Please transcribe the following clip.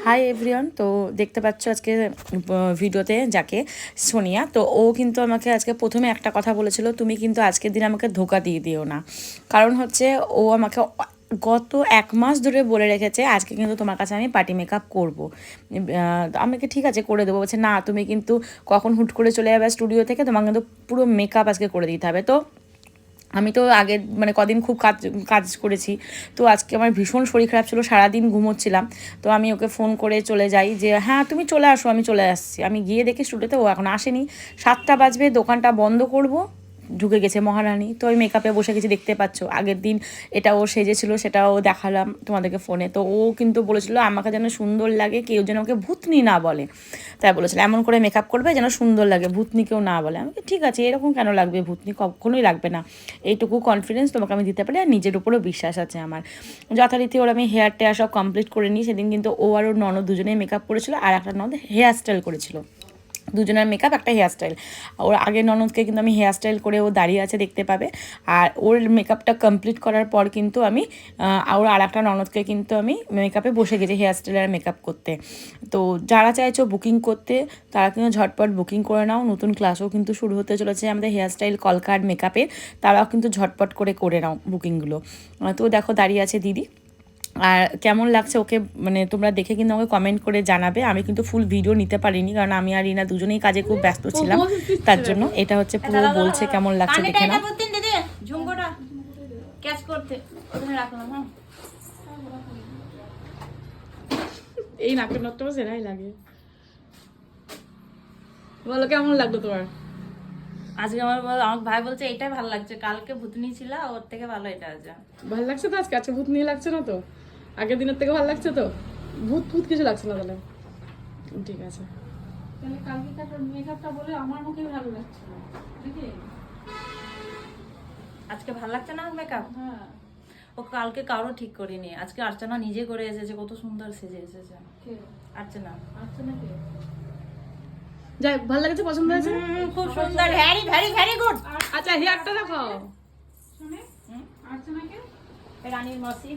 Hi everyone, তো দেখতে পাচ্ছ আজকে ভিডিওতে যাকে সোনিয়া, তো ও কিন্তু আমাকে আজকে প্রথমে একটা কথা বলেছিল, তুমি কিন্তু আজকের দিন আমাকে ধোকা দিয়ে দিও না। কারণ হচ্ছে ও আমাকে গত 1 মাস ধরে বলে রেখেছে আজকে কিন্তু তোমার কাছে আমি পার্টি মেকআপ করবো। আমাকে ঠিক আছে করে দেবো, বলছে না তুমি কিন্তু কখন হুট করে চলে যাবে স্টুডিও থেকে, তোমাকে কিন্তু পুরো মেকআপ আজকে করে দিতে হবে। তো আমি তো আগে মানে কদিন খুব কাজ কাজ করেছি, তো আজকে আমার ভীষণ শরীর খারাপ ছিল, সারাদিন ঘুমোচ্ছিলাম। তো আমি ওকে ফোন করে চলে যাই যে হ্যাঁ তুমি চলে আসো, আমি চলে আসছি। আমি গিয়ে দেখি স্টুডিওতে ও এখন আসেনি। 7টা বাজবে, দোকানটা বন্ধ করব, ঢুকে গেছে মহারানী। তো আমি মেকআপে বসে গেছি, দেখতে পাচ্ছ আগের দিন এটা ও সেজেছিল, সেটাও দেখালাম তোমাদেরকে ফোনে। তো ও কিন্তু বলেছিল আমাকে যেন সুন্দর লাগে, কেউ যেন ওকে ভূতনি না বলে, তাই বলেছিল এমন করে মেকআপ করবে যেন সুন্দর লাগে, ভূতনি কেউ না বলে। আমি ঠিক আছে, এরকম কেন লাগবে, ভূতনি কখনোই লাগবে না, এইটুকু কনফিডেন্স তোমাকে আমি দিতে পারি, আর নিজের উপরও বিশ্বাস আছে আমার। যথারীতি ওর আমি হেয়ার টেয়ার সব কমপ্লিট করে নিই। সেদিন কিন্তু ও আর ওর ননদ দুজনেই মেকআপ করেছিল, আর একটা ননদ হেয়ার স্টাইল করেছিল। দুজনের মেকআপ, একটা হেয়ার স্টাইল। ওর আগের ননদকে কিন্তু আমি হেয়ার স্টাইল করে ও দাঁড়িয়ে আছে, দেখতে পাবে। আর ওর মেকআপটা কমপ্লিট করার পর কিন্তু আমি ওর আর একটা ননদকে কিন্তু আমি মেকআপে বসে গেছি হেয়ার স্টাইল আর মেকআপ করতে। তো যারা চাইছো বুকিং করতে তারা কিন্তু ঝটপট বুকিং করে নাও, নতুন ক্লাসও কিন্তু শুরু হতে চলেছে আমাদের হেয়ার স্টাইল কলকার মেকআপের, তারাও কিন্তু ঝটপট করে নাও বুকিংগুলো। তো দেখো দাঁড়িয়ে আছে দিদি। আর কেমন লাগছে ওকে মানে তোমরা দেখে কিন্তু আমাকে কমেন্ট করে জানাবে। আমি কিন্তু ফুল ভিডিও নিতে পারিনি, কারণ আমি আর রিনা দুজনেই কাজে খুব ব্যস্ত ছিলাম, তার জন্য। এটা হচ্ছে পুরো বলছে কেমন লাগছে দেখে নাও। এই নাকের নটটাও সেরাই লাগে। বলো কেমন লাগলো তোমার আজকে? আমার ভাই বলছে এটাই ভালো লাগছে, কালকে ভূতনি ছিল, ওর থেকে ভালো এটা আছে। ভালো লাগছে তো আজকে? আচ্ছা ভূত নিয়ে লাগছে না তো? আগের দিনের থেকে ভালো লাগছে তো? ভূত ভূত কিছু লাগছে না তাহলে? ঠিক আছে, তাহলে কালকে কাটার মেকআপটা বলে আমার মুখে ভালো লাগছে না, দেখি আজকে ভালো লাগছে না মেকআপ? হ্যাঁ, ও কালকে কারো ঠিক করিনি, আজকে অর্চনা নিজে করে এসেছে, কত সুন্দর সেজে এসেছে। কে অর্চনা? অর্চনা কে? যাই ভালো লাগছে, পছন্দ হয়েছে, খুব সুন্দর, ভেরি ভেরি ভেরি গুড। আচ্ছা হেয়ারটা দেখাও। শুনে অর্চনা কে? রানীর মাসি।